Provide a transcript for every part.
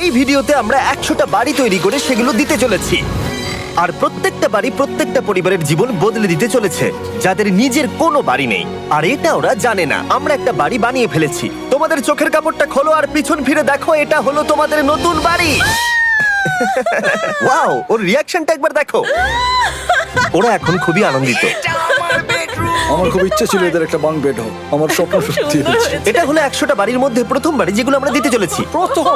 এই ভিডিওতে আমরা 100টা বাড়ি তৈরি করে সেগুলো দিতে চলেছি। আর প্রত্যেকটা বাড়ি প্রত্যেকটা পরিবারের জীবন বদলে দিতে চলেছে, যাদের নিজের কোনো বাড়ি নেই। আর এটা ওরা জানে না। আমরা একটা বাড়ি বানিয়ে ফেলেছি। তোমাদের চোখের কাপড়টা খোলো আর পিছন ফিরে দেখো, এটা হলো তোমাদের নতুন বাড়ি। ওয়াও, ওর রিয়াকশনটা একবার দেখো। ওরা এখন খুবই আনন্দিত। আমার খুব ইচ্ছে ছিল এদের একটা বাঙ্ক বেড হোক, আমার স্বপ্ন সত্যি হয়েছে। এটা হলো 100টা বাড়ির মধ্যে প্রথম বাড়ি যেগুলো আমরা দিতে চলেছি। প্রথম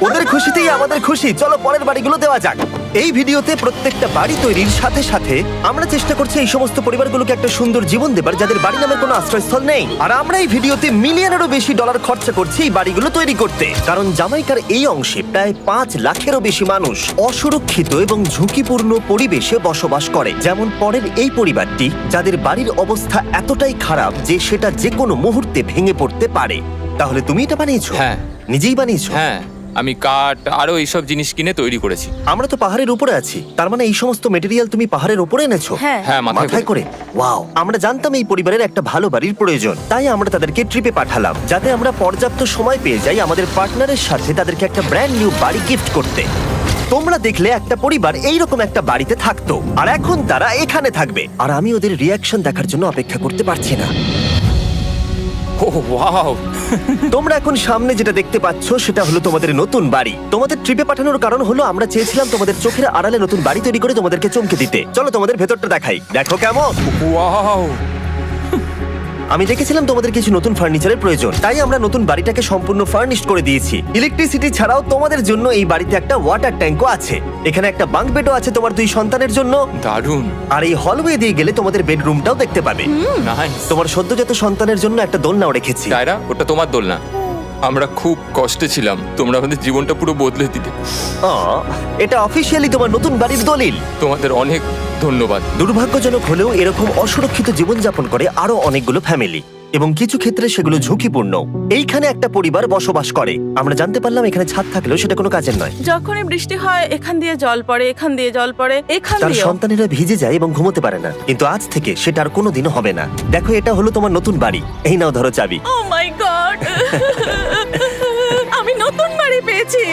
ওদের খুশিতেই আমাদের খুশি। চলো পরের বাড়িগুলো দেওয়া যাক। এই ভিডিওতে প্রত্যেকটা বাড়ি তৈরির সাথে সাথে আমরা চেষ্টা করছি এই সমস্ত পরিবারগুলোকে একটা সুন্দর জীবন দেবার যাদের বাড়ি নামের কোনো আশ্রয়স্থল নেই। আর আমরা এই ভিডিওতে মিলিয়নেরও বেশি ডলার খরচা করছি এই বাড়িগুলো তৈরি করতে, কারণ জামাইকার এই অংশে প্রায় 5 লাখেরও বেশি মানুষ অসুরক্ষিত এবং ঝুঁকিপূর্ণ পরিবেশে বসবাস করে। যেমন পরের এই পরিবারটি, যাদের বাড়ির অবস্থা এতটাই খারাপ যে সেটা যে কোনো মুহূর্তে ভেঙে পড়তে পারে। তাহলে তুমি এটা বানিয়েছো? হ্যাঁ। নিজেই বানিয়েছো? হ্যাঁ, আমি কাঠ আরো এইসব জিনিস কিনে তৈরি করেছি। আমরা তো পাহাড়ের উপরে আছি, তার মানে এই সমস্ত মেটেরিয়াল তুমি পাহাড়ের উপরে এনেছো? হ্যাঁ। হ্যাঁ, মাথায় করে। ওয়াও, আমরা জানতাম এই পরিবারের একটা ভালো বাড়ির প্রয়োজন, তাই আমরা তাদেরকে ট্রিপে পাঠালাম যাতে আমরা পর্যাপ্ত সময় পেয়ে যাই আমাদের পার্টনারের সাথে তাদেরকে একটা ব্র্যান্ড নিউ বাড়ি গিফট করতে। তোমরা দেখলে একটা পরিবার এইরকম একটা বাড়িতে থাকতো, আর এখন তারা এখানে থাকবে। আর আমি ওদের রিয়াকশন দেখার জন্য অপেক্ষা করতে পারছি না। ও ওয়াও, তোমরা এখন সামনে যেটা দেখতে পাচ্ছ সেটা হলো তোমাদের নতুন বাড়ি। তোমাদের ট্রিপে পাঠানোর কারণ হলো আমরা চেয়েছিলাম তোমাদের চোখের আড়ালে নতুন বাড়ি তৈরি করে তোমাদেরকে চমকে দিতে। চলো তোমাদের ভেতরটা দেখাই, দেখো কেমন। ওয়াও। আমি দেখেছিলাম তোমাদের কিছু নতুন ফার্নিচারের প্রয়োজন, তাই আমরা নতুন বাড়িটাকে সম্পূর্ণ ফার্নিশড করে দিয়েছি। ইলেকট্রিসিটি ছাড়াও তোমাদের জন্য এই বাড়িতে একটা ওয়াটার ট্যাঙ্কও আছে। এখানে একটা বাঙ্ক বেডও আছে তোমার 2 সন্তানের জন্য। দারুণ। আর এই হলওয়ে দিয়ে গেলে তোমাদের বেডরুমটাও দেখতে পাবে। নাইস। তোমার সদ্যজাত সন্তানের জন্য একটা দোলনাও রেখেছি। টায়রা, ওটা তোমার দোলনা। আমরা খুব কষ্টে ছিলাম, তোমরা আমাদের জীবনটা পুরো বদলে দিতে। এটা অফিসিয়ালি তোমার নতুন বাড়ির দলিল। তোমাদের অনেক ধন্যবাদ। দুর্ভাগ্যজনক হলেও এরকম অসুরক্ষিত জীবনযাপন করে আরো অনেকগুলো ফ্যামিলি, এবং কিছু ক্ষেত্রে সেগুলো ঝুঁকিপূর্ণ। এইখানে একটা পরিবার বসবাস করে। আমরা জানতে পারলাম এখানে ছাদ থাকলেও সেটা কোনো কাজের নয়। যখনই বৃষ্টি হয় এখান দিয়ে জল পড়ে, এখান দিয়ে জল পড়ে, এখান তার দিয়ে। সন্তানেরা ভিজে যায় এবং ঘুমোতে পারে না, কিন্তু আজ থেকে সেটা আর কোনোদিনও হবে না। দেখো, এটা হলো তোমার নতুন বাড়ি। এই নাও, ধরো চাবি। ও মাই গড, আমি নতুন বাড়ি পেয়েছি।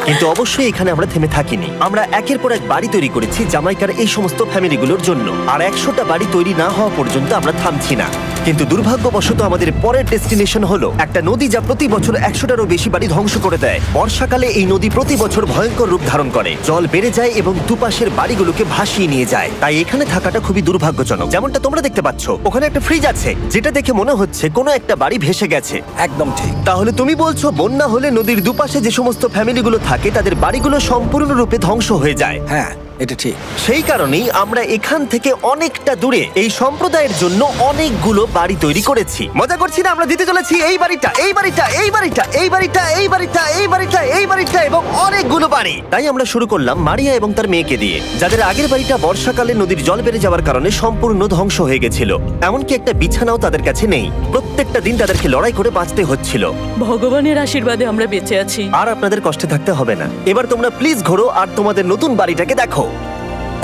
কিন্তু অবশ্যই এখানে আমরা থেমে থাকিনি। আমরা একের পর এক বাড়ি তৈরি করেছি জামাইকার এই সমস্ত ফ্যামিলিগুলোর জন্য। আর 100টা বাড়ি তৈরি না হওয়া পর্যন্ত আমরা থামছি না। কিন্তু দুর্ভাগ্যবশত আমাদের পরের ডেস্টিনেশন হলো একটা নদী যা প্রতি বছর 100টারও বেশি বাড়ি ধ্বংস করে দেয়। বর্ষাকালে এই নদী প্রতি বছর ভয়ঙ্কর রূপ ধারণ করে, জল বেড়ে যায় এবং দুপাশের বাড়িগুলোকে ভাসিয়ে নিয়ে যায়। তাই এখানে থাকাটা খুবই দুর্ভাগ্যজনক। যেমনটা তোমরা দেখতে পাচ্ছ, ওখানে একটা ফ্রিজ আছে যেটা দেখে মনে হচ্ছে কোনো একটা বাড়ি ভেসে গেছে। একদম ঠিক। তাহলে তুমি বলছো বন্যা হলে নদীর দুপাশে যে সমস্ত ফ্যামিলিগুলো থাকে তাদের বাড়িগুলো সম্পূর্ণরূপে ধ্বংস হয়ে যায়। হ্যাঁ, এটা ঠিক। সেই কারণেই আমরা এখান থেকে অনেকটা দূরে এই সম্প্রদায়ের জন্য অনেকগুলো বাড়ি তৈরি করেছি। মজা করছি না? আমরা দিতে চলেছি এই বাড়িটা, এই বাড়িটা, এই বাড়িটা, এই বাড়িটা, এই বাড়িটা, এই বাড়িটা, এই বাড়িটা এবং অনেকগুলো বাড়ি। তাই আমরা শুরু করলাম মারিয়া এবং তার মেয়েকে দিয়ে, যাদের আগের বাড়িটা বর্ষাকালে নদীর জল বেড়ে যাওয়ার কারণে সম্পূর্ণ ধ্বংস হয়ে গেছিল। এমনকি একটা বিছানাও তাদের কাছে নেই। প্রত্যেকটা দিন তাদেরকে লড়াই করে বাঁচতে হচ্ছিল। ভগবানের আশীর্বাদে আমরা বেঁচে আছি। আর আপনাদের কষ্টে থাকতে হবে না। এবার তোমরা প্লিজ ঘোরো আর তোমাদের নতুন বাড়িটাকে দেখো।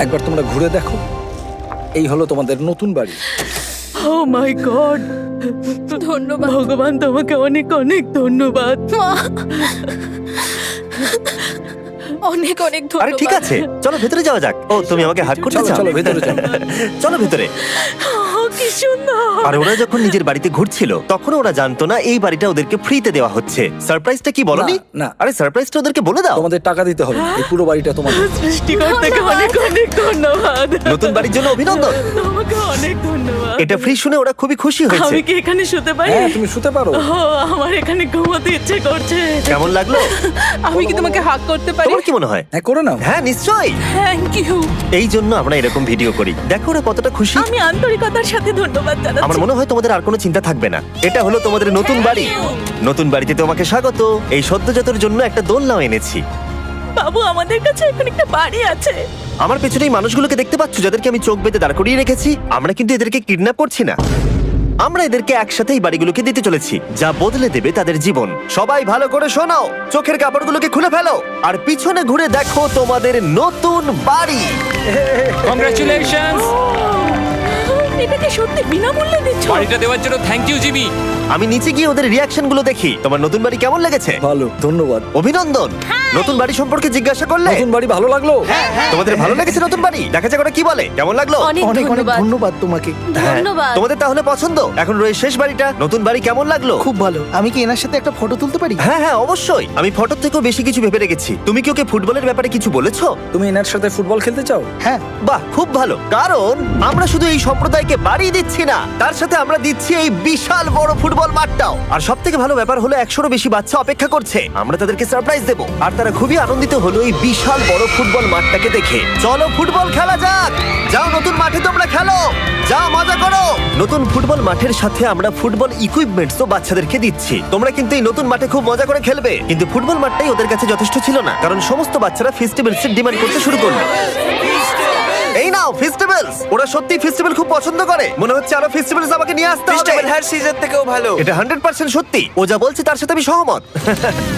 একবার তোমরা ঘুরে দেখো, এই হলো তোমাদের নতুন বাড়ি। ও মাই গড, ধন্যবাদ ভগবান, তোমাকে অনেক অনেক ধন্যবাদ। অনেক অনেক আরে ধন্যবাদ। ঠিক আছে, চলো ভেতরে যাওয়া যাক। ও, তুমি আমাকে হাত করতে চলো, চাও? চলো, ভেতরে চলো। চলো ভেতরে। ও, কি সুন্দর। আর ওরা যখন নিজের বাড়িতে ঘুরছিল তখন ওরা জানতো না এই বাড়িটা ওদেরকে ফ্রিতে দেওয়া হচ্ছে। সারপ্রাইজটা কি বলনি? না, না। আরে সারপ্রাইজটা ওদেরকে বলে দাও। তোমাদের টাকা দিতে হবে না, এই পুরো বাড়িটা তোমাদের। সৃষ্টিকর্তাকে অনেক অনেক ধন্যবাদ। নতুন বাড়ির জন্য অভিনন্দন। তোমাকে অনেক ধন্যবাদ। এটা ফ্রি শুনে ওরা খুবই খুশি হয়েছে। আমি কি এখানে শুতে পারি? হ্যাঁ, তুমি শুতে পারো। ও, আমার এখানে ঘুমোতে ইচ্ছে করছে। কেমন লাগলো? আমি কি তোমাকে হাগ করতে পারি? তোমার কি মনে হয়? হ্যাঁ, করে নাও। হ্যাঁ, নিশ্চয়ই। Thank you. এই জন্য আমরা এরকম ভিডিও করি। দেখো ওরা কতটা খুশি। আমি আন্তরিকতার সাথে ধন্যবাদ আমার জানাচ্ছি। মনে হয় তোমাদের আর কোনো চিন্তা থাকবে না। এটা হলো তোমাদের নতুন বাড়ি। নতুন বাড়িতে তোমাকে স্বাগত। এই সদ্যজাতর জন্য একটা দোলনাও এনেছি। বাবু, আমাদের কাছে এখন একটা বাড়ি আছে। আমার পেছনে এই মানুষগুলোকে দেখতে পাচ্ছ যাদেরকে আমি চোখ বেঁধে দাঁড় করিয়ে রেখেছি? আমরা কিন্তু এদেরকে কিডন্যাপ করছি না। আমরা এদেরকে একসাথে এই বাড়িগুলোকে দিতে চলেছি, যা বদলে দেবে তাদের জীবন। সবাই ভালো করে শোনাও, চোখের কাপড়গুলোকে খুলে ফেলো আর পিছনে ঘুরে দেখো তোমাদের নতুন বাড়ি। কংগ্রাচুলেশনস। এটা কি সত্যি বিনামূল্যে দিচ্ছ? বাড়িটা দেওয়ার জন্য থ্যাংক ইউ জিমি। আমি নিচে গিয়ে ওদের রিয়াকশন গুলো দেখি। তোমার নতুন বাড়ি কেমন লেগেছে? ভালো, ধন্যবাদ। অভিনন্দন। নতুন বাড়ি সম্পর্কে জিজ্ঞাসা করলে? নতুন বাড়ি ভালো লাগলো? তোমাদের ভালো লেগেছে নতুন বাড়ি? দেখা যাক ওরা কি বলে। কেমন লাগলো? অনেক অনেক অনেক ধন্যবাদ। ধন্যবাদ তোমাকে। হ্যাঁ, ধন্যবাদ। তোমাদের তাহলে পছন্দ। এখন রয়েছে শেষ বাড়িটা। নতুন বাড়ি কেমন লাগলো? খুব ভালো। আমি কি এনার সাথে একটা ফটো তুলতে পারি? হ্যাঁ হ্যাঁ অবশ্যই। আমি ফটোর থেকেও বেশি কিছু ভেবে রেখেছি। তুমি কি ওকে ফুটবলের ব্যাপারে কিছু বলেছো? তুমি এনার সাথে ফুটবল খেলতে চাও? হ্যাঁ। বাহ, খুব ভালো। কারণ আমরা শুধু এই সম্প্রদায়কে বাড়ি দিচ্ছি না, তার সাথে আমরা দিচ্ছি এই বিশাল বড় ফুটবল মাঠটাও। আর সব থেকে ভালো ব্যাপার হলো 100-রও বেশি বাচ্চা অপেক্ষা করছে। আমরা তাদেরকে সারপ্রাইজ দেব, আর তারা খুবই আনন্দিত হলো এই বিশাল বড় ফুটবল মাঠটাকে দেখে। চলো ফুটবল খেলা যাক। যাও নতুন মাঠে তোমরা খেলো, যাও মজা করো। নতুন ফুটবল মাঠের সাথে আমরা ফুটবল ইকুইপমেন্টসও বাচ্চাদেরকে দিচ্ছি। তোমরা কিন্তু এই নতুন মাঠে খুব মজা করে খেলবে। কিন্তু ফুটবল মাঠটাই ওদের কাছে যথেষ্ট ছিল না, কারণ সমস্ত বাচ্চারা ফেস্টিভ্যালসের ডিমান্ড করতে শুরু করলো। এই নাও ফেস্টিভ্যালস। ওরা সত্যি ফেস্টিভ্যাল খুব পছন্দ করে। মনে হচ্ছে আরো ফেস্টিভ্যালস আমাকে নিয়ে আসতে হবে। সিজন থেকেও ভালো। এটা 100% সত্যি। ও যা বলছে তার সাথে আমি সহমত।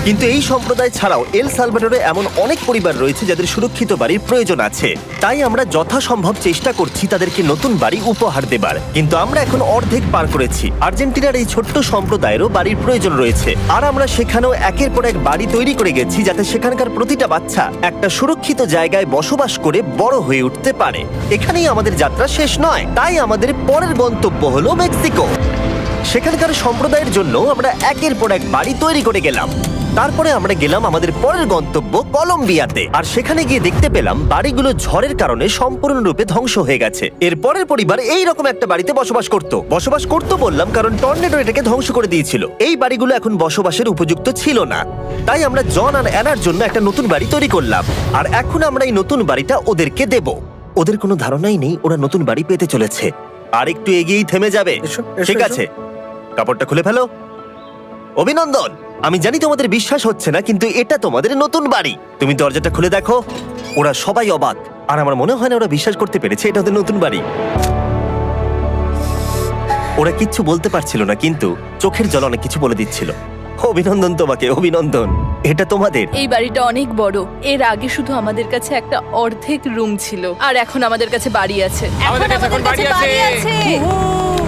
কিন্তু এই সম্প্রদায় ছাড়াও এল সালভাডোরে এমন অনেক পরিবার রয়েছে যাদের সুরক্ষিত বাড়ির প্রয়োজন আছে। তাই আমরা যথাসম্ভব চেষ্টা করছি তাদেরকে নতুন বাড়ি উপহার দেবার। কিন্তু আমরা এখন অর্ধেক পার করেছি। আর্জেন্টিনার এই ছোট্ট সম্প্রদায়েরও বাড়ির প্রয়োজন রয়েছে, আর আমরা সেখানেও একের পর এক বাড়ি তৈরি করে গেছি যাতে সেখানকার প্রতিটা বাচ্চা একটা সুরক্ষিত জায়গায় বসবাস করে বড় হয়ে উঠতে পারে। এখানেই আমাদের যাত্রা শেষ নয়, তাই আমাদের পরের গন্তব্য হলো মেক্সিকো। সেখানকার সম্প্রদায়ের জন্য আমরা একের পর এক বাড়ি তৈরি করে গেলাম। তারপরে আমরা গেলাম আমাদের পরের গন্তব্য কলম্বিয়াতে, আর সেখানে গিয়ে দেখতে পেলাম বাড়িগুলো ঝড়ের কারণে সম্পূর্ণরূপে ধ্বংস হয়ে গেছে। এর পরের পরিবার এই রকম একটা বাড়িতে বসবাস করত বললাম কারণ টর্নেডো এটাকে ধ্বংস করে দিয়েছিল। এই বাড়িগুলো এখন বসবাসের উপযুক্ত ছিল না, তাই আমরা জন আর অ্যানার জন্য একটা নতুন বাড়ি তৈরি করলাম। আর এখন আমরা এই নতুন বাড়িটা ওদেরকে দেব। ওদের কোনো ধারণাই নেই ওরা নতুন বাড়ি পেতে চলেছে। আর একটু এগিয়েই থেমে যাবে। এসো, এসো, ঠিক এসো। আছে, কাপড়টা খুলে ফেলো। অভিনন্দন। আমি জানি তোমাদের বিশ্বাস হচ্ছে না, কিন্তু এটা তোমাদের নতুন বাড়ি। তুমি দরজাটা খুলে দেখো। ওরা সবাই অবাক, আর আমার মনে হয় না ওরা বিশ্বাস করতে পেরেছে এটা ওদের নতুন বাড়ি। ওরা কিচ্ছু বলতে পারছিল না, কিন্তু চোখের জল অনেক কিছু বলে দিচ্ছিল। অভিনন্দন তোমাকে, অভিনন্দন। এটা তোমাদের। এই বাড়িটা অনেক বড়। এর আগে শুধু আমাদের কাছে একটা অর্ধেক রুম ছিল, আর এখন আমাদের কাছে বাড়ি আছে। আমাদের কাছে এখন বাড়ি আছে।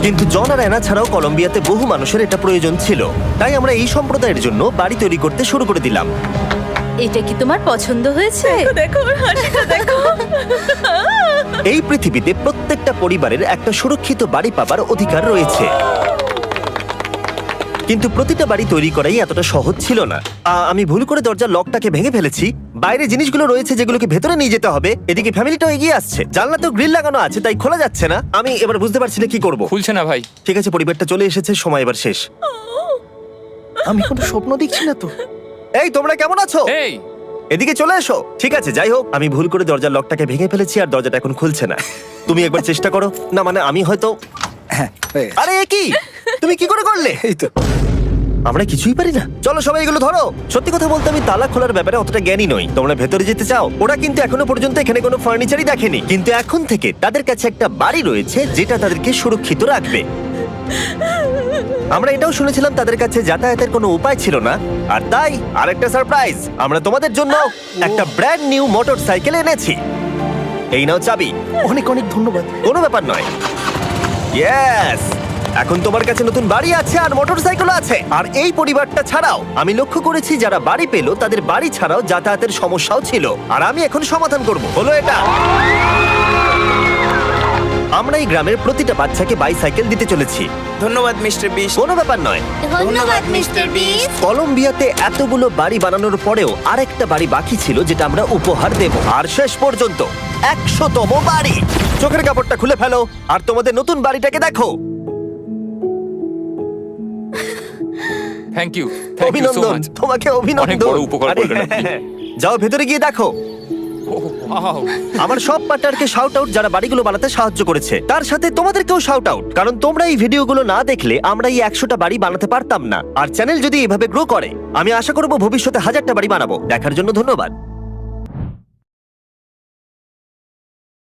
কিন্তু জন আর অ্যানা ছাড়াও কলম্বিয়াতে বহু মানুষের এটা প্রয়োজন ছিল, তাই আমরা এই সম্প্রদায়ের জন্য বাড়ি তৈরি করতে শুরু করে দিলাম। এটা কি তোমার পছন্দ হয়েছে? দেখো ওর হাসিটা দেখো। এই পৃথিবীতে প্রত্যেকটা পরিবারের একটা সুরক্ষিত বাড়ি পাবার অধিকার রয়েছে, কিন্তু প্রতিটা বাড়ি তৈরি করাই এতটা সহজ ছিল না। আমি ভুল করে দরজার লকটাকে ভেঙে ফেলেছি। বাইরে জিনিসগুলো রয়েছে যেগুলোকে ভেতরে নিয়ে যেতে হবে। এদিকে ফ্যামিলিটাও এগিয়ে আসছে। জানলা তো গ্রিল লাগানো আছে, তাই খোলা যাচ্ছে না। আমি এবার বুঝতে পারছি না কি করব। খুলছে না ভাই। ঠিক আছে, পরিবারটা চলে এসেছে, সময় এবার শেষ। আমি কোনো স্বপ্ন দেখছি না তো। এই তোমরা কেমন আছো? এই এদিকে চলে এসো। ঠিক আছে, যাই হোক, আমি ভুল করে দরজার লকটাকে ভেঙে ফেলেছি আর দরজাটা এখন খুলছে না। তুমি একবার চেষ্টা করো না, মানে আমি হয়তো। হ্যাঁ, হয়ে গেছে। আরে এ কি, তুমি কি করে করলে? এই তো। আমরা কিছুই পারি না। চলো সবাই এগুলো ধরো। সত্যি কথা বলতে আমি তালা খোলার ব্যাপারে অতটা জ্ঞানী নই। তোমরা ভেতরে যেতে চাও? ওরা কিন্তু এখনো পর্যন্ত এখানে কোনো ফার্নিচারই দেখেনি, কিন্তু এখন থেকে তাদের কাছে একটা বাড়ি রয়েছে যেটা তাদেরকে সুরক্ষিত রাখবে। আমরা এটাও শুনেছিলাম তাদের কাছে যাতায়াতের কোনো উপায় ছিল না, আর তাই আরেকটা সারপ্রাইজ, আমরা তোমাদের জন্য একটা ব্র্যান্ড নিউ মোটরসাইকেল এনেছি। এই নাও চাবি। অনেক অনেক ধন্যবাদ। কোনো ব্যাপার নয়। ইয়েস, এখন তোমার কাছে নতুন বাড়ি আছে আর মোটরসাইকেল আছে। আর এই পরিবারটা ছাড়াও আমি লক্ষ্য করেছি যারা বাড়ি পেলো তাদের বাড়ি ছাড়াও যাতায়াতের সমস্যাও ছিল, আর আমি এখন সমাধান করব। হলো এটা। আমরা এই গ্রামের প্রতিটা বাচ্চাকে বাইসাইকেল দিতে চলেছি। ধন্যবাদ মিস্টার বিস্ট। কোনো ব্যাপার নয়। ধন্যবাদ মিস্টার বিস্ট। কলম্বিয়াতে এতগুলো বাড়ি বানানোর পরেও আরেকটা বাড়ি বাকি ছিল যেটা আমরা উপহার দেব। আর শেষ পর্যন্ত 100তম বাড়ি। চোখের কাপড়টা খুলে ফেলো আর তোমাদের নতুন বাড়িটাকে দেখো। থ্যাংক ইউ সো অভিনন্দন, মাচ। তোমাকে অনেক অভিনন্দন। বড় উপকার আরে, করলেন আপনি। যাও ভেতরে গিয়ে দেখো। ওয়াও, আমার সব পার্টনারকে শাউট আউট যারা বাড়িগুলো বানাতে সাহায্য করেছে। তার সাথে তোমাদেরকেও শাউট আউট, কারণ তোমরা এই ভিডিওগুলো না দেখলে আমরা এই 100টা বাড়ি বানাতে পারতাম না। আর চ্যানেল যদি এভাবে গ্রো করে, আমি আশা করব ভবিষ্যতে 1000টা বাড়ি বানাবো। দেখার জন্য ধন্যবাদ।